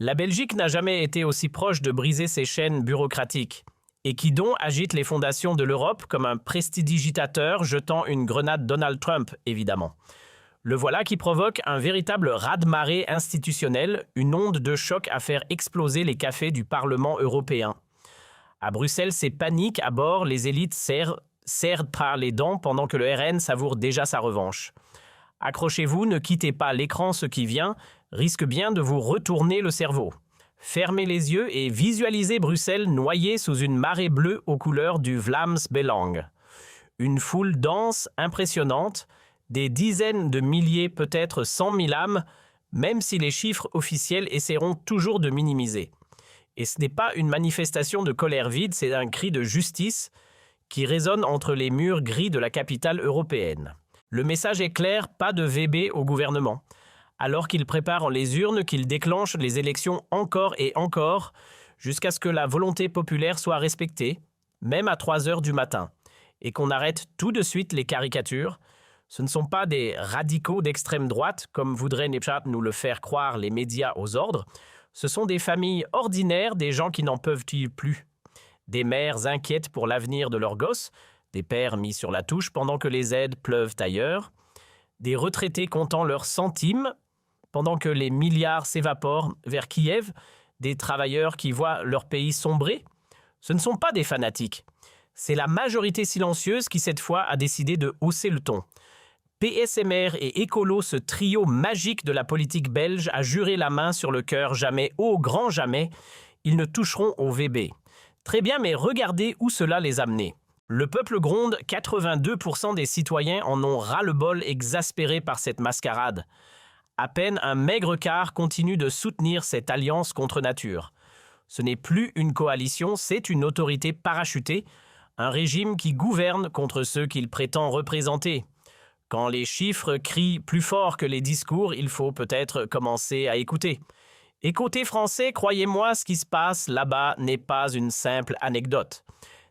La Belgique n'a jamais été aussi proche de briser ses chaînes bureaucratiques. Et Quidon agite les fondations de l'Europe comme un prestidigitateur jetant une grenade Donald Trump, évidemment. Le voilà qui provoque un véritable raz-de-marée institutionnel, une onde de choc à faire exploser les cafés du Parlement européen. À Bruxelles, c'est panique à bord, les élites serrent par les dents pendant que le RN savoure déjà sa revanche. Accrochez-vous, ne quittez pas l'écran, ce qui vient risque bien de vous retourner le cerveau. Fermez les yeux et visualisez Bruxelles noyée sous une marée bleue aux couleurs du Vlaams Belang. Une foule dense, impressionnante, des dizaines de milliers, peut-être 100 000 âmes, même si les chiffres officiels essaieront toujours de minimiser. Et ce n'est pas une manifestation de colère vide, c'est un cri de justice qui résonne entre les murs gris de la capitale européenne. Le message est clair, pas de VB au gouvernement. Alors qu'il prépare les urnes, qu'il déclenche les élections encore et encore, jusqu'à ce que la volonté populaire soit respectée, même à 3 heures du matin, et qu'on arrête tout de suite les caricatures. Ce ne sont pas des radicaux d'extrême droite, comme voudraient nous le faire croire les médias aux ordres. Ce sont des familles ordinaires, des gens qui n'en peuvent plus. Des mères inquiètes pour l'avenir de leurs gosses, des pères mis sur la touche pendant que les aides pleuvent ailleurs, des retraités comptant leurs centimes pendant que les milliards s'évaporent vers Kiev, des travailleurs qui voient leur pays sombrer. Ce ne sont pas des fanatiques. C'est la majorité silencieuse qui, cette fois, a décidé de hausser le ton. PSMR et Écolo, ce trio magique de la politique belge, a juré la main sur le cœur, jamais, ô grand jamais, ils ne toucheront au VB. Très bien, mais regardez où cela les a menés. Le peuple gronde, 82% des citoyens en ont ras-le-bol exaspérés par cette mascarade. À peine un maigre quart continue de soutenir cette alliance contre nature. Ce n'est plus une coalition, c'est une autorité parachutée, un régime qui gouverne contre ceux qu'il prétend représenter. Quand les chiffres crient plus fort que les discours, il faut peut-être commencer à écouter. Et côté français, croyez-moi, ce qui se passe là-bas n'est pas une simple anecdote.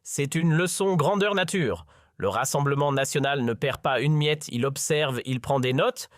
C'est une leçon grandeur nature. Le Rassemblement national ne perd pas une miette, il observe, il prend des notes,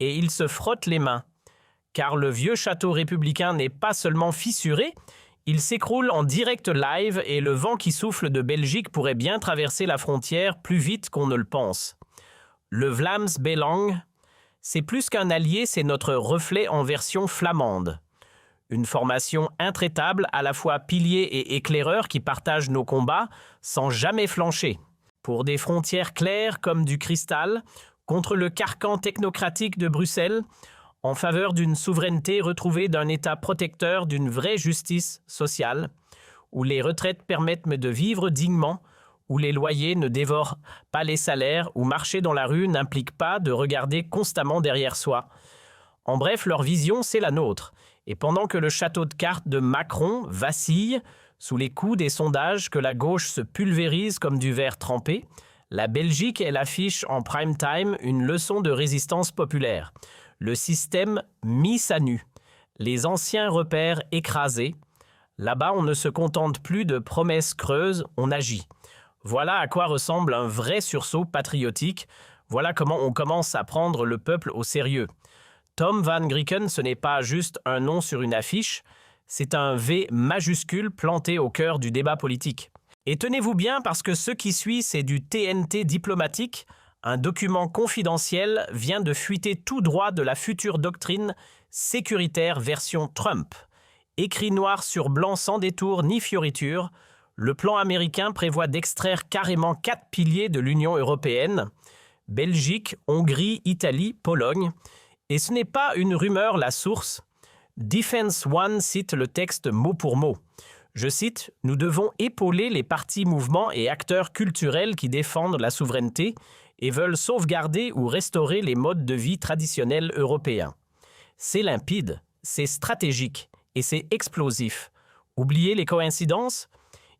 et il se frotte les mains. Car le vieux château républicain n'est pas seulement fissuré, il s'écroule en direct live et le vent qui souffle de Belgique pourrait bien traverser la frontière plus vite qu'on ne le pense. Le Vlaams Belang, c'est plus qu'un allié, c'est notre reflet en version flamande. Une formation intraitable, à la fois pilier et éclaireur qui partage nos combats sans jamais flancher. Pour des frontières claires comme du cristal, contre le carcan technocratique de Bruxelles, en faveur d'une souveraineté retrouvée d'un État protecteur d'une vraie justice sociale, où les retraites permettent de vivre dignement, où les loyers ne dévorent pas les salaires, où marcher dans la rue n'implique pas de regarder constamment derrière soi. En bref, leur vision, c'est la nôtre. Et pendant que le château de cartes de Macron vacille, sous les coups des sondages que la gauche se pulvérise comme du verre trempé, la Belgique, elle affiche en prime time une leçon de résistance populaire. Le système mis à nu. Les anciens repères écrasés. Là-bas, on ne se contente plus de promesses creuses, on agit. Voilà à quoi ressemble un vrai sursaut patriotique. Voilà comment on commence à prendre le peuple au sérieux. Tom Van Grieken, ce n'est pas juste un nom sur une affiche, c'est un V majuscule planté au cœur du débat politique. Et tenez-vous bien parce que ce qui suit, c'est du TNT diplomatique. Un document confidentiel vient de fuiter tout droit de la future doctrine sécuritaire version Trump. Écrit noir sur blanc sans détour ni fioriture, le plan américain prévoit d'extraire carrément 4 piliers de l'Union européenne, Belgique, Hongrie, Italie, Pologne. Et ce n'est pas une rumeur, la source. Defense One cite le texte mot pour mot. Je cite, « Nous devons épauler les partis, mouvements et acteurs culturels qui défendent la souveraineté et veulent sauvegarder ou restaurer les modes de vie traditionnels européens. » C'est limpide, c'est stratégique et c'est explosif. Oubliez les coïncidences?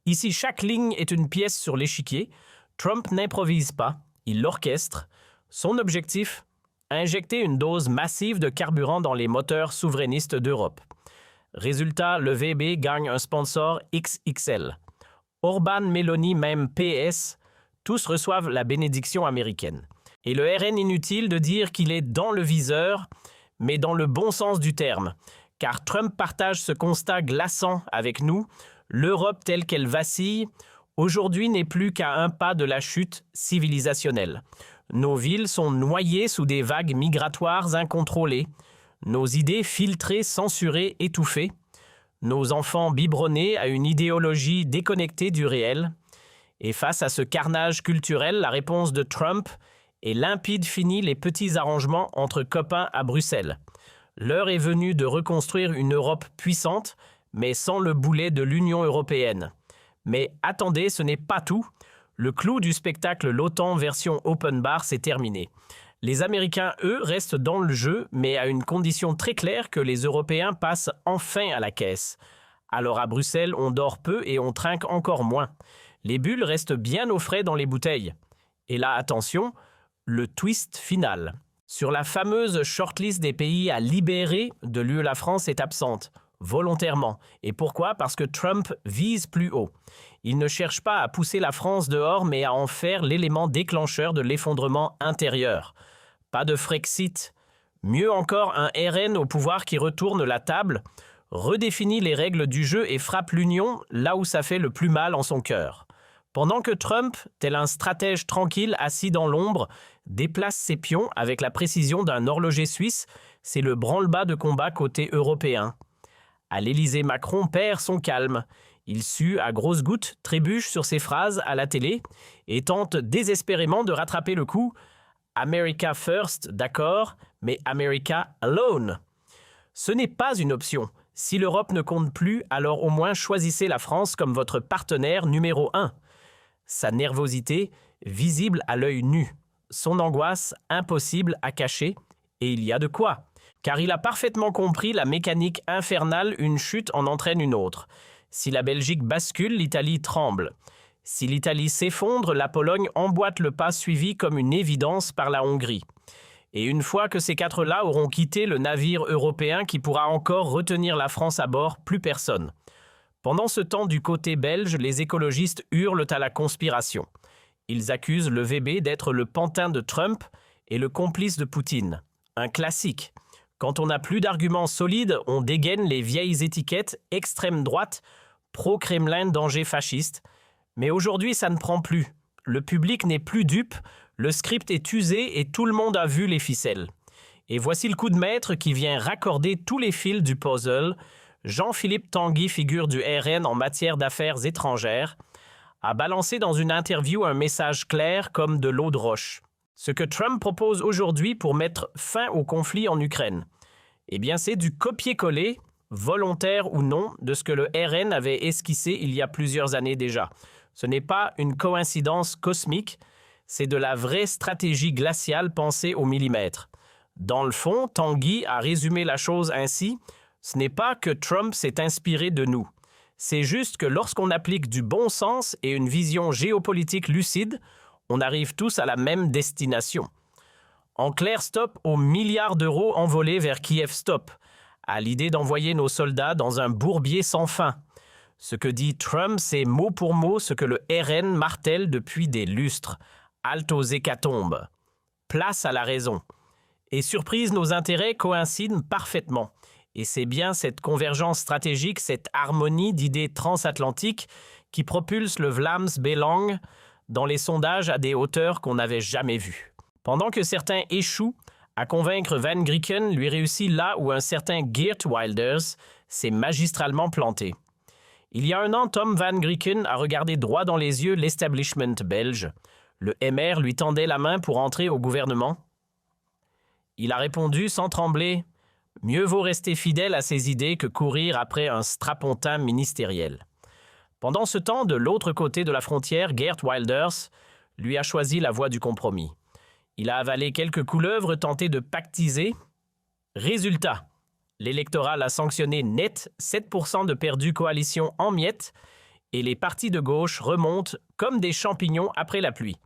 Ici, chaque ligne est une pièce sur l'échiquier. Trump n'improvise pas, il l'orchestre. Son objectif? Injecter une dose massive de carburant dans les moteurs souverainistes d'Europe. Résultat, le VB gagne un sponsor XXL. Orban, Meloni, même PS, tous reçoivent la bénédiction américaine. Et le RN, inutile de dire qu'il est dans le viseur, mais dans le bon sens du terme, car Trump partage ce constat glaçant avec nous. L'Europe telle qu'elle vacille, aujourd'hui n'est plus qu'à un pas de la chute civilisationnelle. Nos villes sont noyées sous des vagues migratoires incontrôlées, nos idées filtrées, censurées, étouffées, nos enfants biberonnés à une idéologie déconnectée du réel. Et face à ce carnage culturel, la réponse de Trump est limpide, fini les petits arrangements entre copains à Bruxelles. L'heure est venue de reconstruire une Europe puissante, mais sans le boulet de l'Union européenne. Mais attendez, ce n'est pas tout. Le clou du spectacle l'OTAN version open bar s'est terminé. Les Américains, eux, restent dans le jeu, mais à une condition très claire que les Européens passent enfin à la caisse. Alors à Bruxelles, on dort peu et on trinque encore moins. Les bulles restent bien au frais dans les bouteilles. Et là, attention, le twist final. Sur la fameuse shortlist des pays à libérer de l'UE, la France est absente, volontairement. Et pourquoi? Parce que Trump vise plus haut. Il ne cherche pas à pousser la France dehors, mais à en faire l'élément déclencheur de l'effondrement intérieur. Pas de Frexit. Mieux encore, un RN au pouvoir qui retourne la table, redéfinit les règles du jeu et frappe l'Union là où ça fait le plus mal en son cœur. Pendant que Trump, tel un stratège tranquille assis dans l'ombre, déplace ses pions avec la précision d'un horloger suisse, c'est le branle-bas de combat côté européen. À l'Élysée, Macron perd son calme. Il sue à grosses gouttes, trébuche sur ses phrases à la télé et tente désespérément de rattraper le coup. America first, d'accord, mais America alone. Ce n'est pas une option. Si l'Europe ne compte plus, alors au moins choisissez la France comme votre partenaire numéro 1. Sa nervosité, visible à l'œil nu. Son angoisse, impossible à cacher. Et il y a de quoi. Car il a parfaitement compris la mécanique infernale, une chute en entraîne une autre. Si la Belgique bascule, l'Italie tremble. Si l'Italie s'effondre, la Pologne emboîte le pas suivi comme une évidence par la Hongrie. Et une fois que ces quatre-là auront quitté le navire européen qui pourra encore retenir la France à bord, plus personne. Pendant ce temps, du côté belge, les écologistes hurlent à la conspiration. Ils accusent le VB d'être le pantin de Trump et le complice de Poutine. Un classique. Quand on n'a plus d'arguments solides, on dégaine les vieilles étiquettes extrême droite, pro-Kremlin, danger fasciste. Mais aujourd'hui, ça ne prend plus. Le public n'est plus dupe, le script est usé et tout le monde a vu les ficelles. Et voici le coup de maître qui vient raccorder tous les fils du puzzle. Jean-Philippe Tanguy, figure du RN en matière d'affaires étrangères, a balancé dans une interview un message clair comme de l'eau de roche. Ce que Trump propose aujourd'hui pour mettre fin au conflit en Ukraine, eh bien c'est du copier-coller, volontaire ou non, de ce que le RN avait esquissé il y a plusieurs années déjà. Ce n'est pas une coïncidence cosmique, c'est de la vraie stratégie glaciale pensée au millimètre. Dans le fond, Tanguy a résumé la chose ainsi: ce n'est pas que Trump s'est inspiré de nous. C'est juste que lorsqu'on applique du bon sens et une vision géopolitique lucide, on arrive tous à la même destination. En clair, stop aux milliards d'euros envolés vers Kiev, stop à l'idée d'envoyer nos soldats dans un bourbier sans fin. Ce que dit Trump, c'est mot pour mot ce que le RN martèle depuis des lustres. Halte aux hécatombes. Place à la raison. Et surprise, nos intérêts coïncident parfaitement. Et c'est bien cette convergence stratégique, cette harmonie d'idées transatlantiques qui propulse le Vlaams Belang dans les sondages à des hauteurs qu'on n'avait jamais vues. Pendant que certains échouent à convaincre Van Grieken, lui réussit là où un certain Geert Wilders s'est magistralement planté. Il y a un an, Tom Van Grieken a regardé droit dans les yeux l'establishment belge. Le MR lui tendait la main pour entrer au gouvernement. Il a répondu sans trembler: « Mieux vaut rester fidèle à ses idées que courir après un strapontin ministériel. » Pendant ce temps, de l'autre côté de la frontière, Geert Wilders lui a choisi la voie du compromis. Il a avalé quelques couleuvres, tenté de pactiser. Résultat, l'électoral a sanctionné net 7% de perdus coalition en miettes et les partis de gauche remontent comme des champignons après la pluie.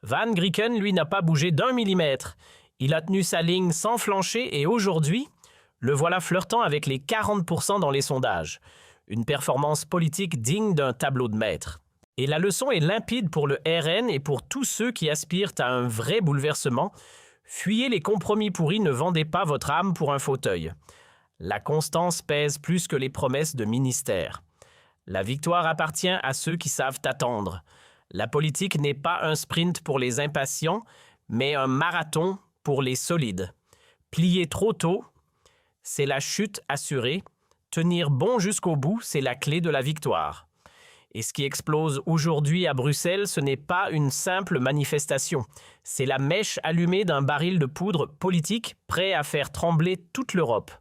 Van Grieken, lui, n'a pas bougé d'un millimètre. Il a tenu sa ligne sans flancher et aujourd'hui, le voilà flirtant avec les 40% dans les sondages. Une performance politique digne d'un tableau de maître. Et la leçon est limpide pour le RN et pour tous ceux qui aspirent à un vrai bouleversement. Fuyez les compromis pourris, ne vendez pas votre âme pour un fauteuil. La constance pèse plus que les promesses de ministère. La victoire appartient à ceux qui savent attendre. La politique n'est pas un sprint pour les impatients, mais un marathon pour les solides. Plier trop tôt, c'est la chute assurée. Tenir bon jusqu'au bout, c'est la clé de la victoire. Et ce qui explose aujourd'hui à Bruxelles, ce n'est pas une simple manifestation. C'est la mèche allumée d'un baril de poudre politique prêt à faire trembler toute l'Europe.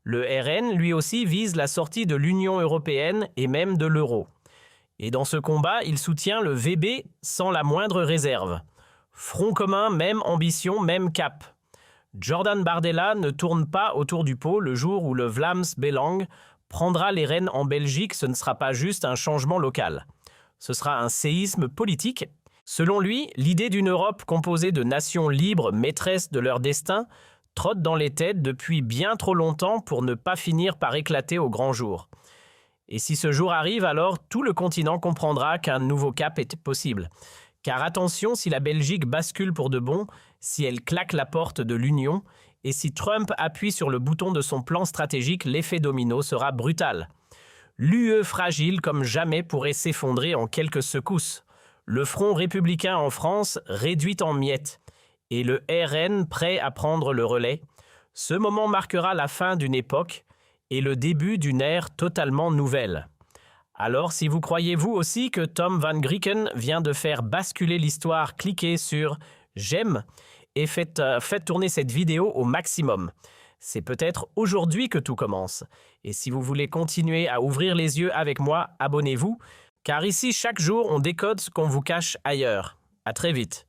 Le RN, lui aussi, vise la sortie de l'Union européenne et même de l'euro. Et dans ce combat, il soutient le VB sans la moindre réserve. Front commun, même ambition, même cap. Jordan Bardella ne tourne pas autour du pot le jour où le Vlaams Belang prendra les rênes en Belgique. Ce ne sera pas juste un changement local. Ce sera un séisme politique. Selon lui, l'idée d'une Europe composée de nations libres, maîtresses de leur destin, trotte dans les têtes depuis bien trop longtemps pour ne pas finir par éclater au grand jour. Et si ce jour arrive, alors tout le continent comprendra qu'un nouveau cap est possible. Car attention, si la Belgique bascule pour de bon, si elle claque la porte de l'Union, et si Trump appuie sur le bouton de son plan stratégique, l'effet domino sera brutal. L'UE fragile comme jamais pourrait s'effondrer en quelques secousses. Le front républicain en France réduit en miettes. Et le RN prêt à prendre le relais. Ce moment marquera la fin d'une époque et le début d'une ère totalement nouvelle. Alors, si vous croyez vous aussi que Tom Van Grieken vient de faire basculer l'histoire, cliquez sur « J'aime » et faites tourner cette vidéo au maximum. C'est peut-être aujourd'hui que tout commence. Et si vous voulez continuer à ouvrir les yeux avec moi, abonnez-vous, car ici, chaque jour, on décode ce qu'on vous cache ailleurs. À très vite.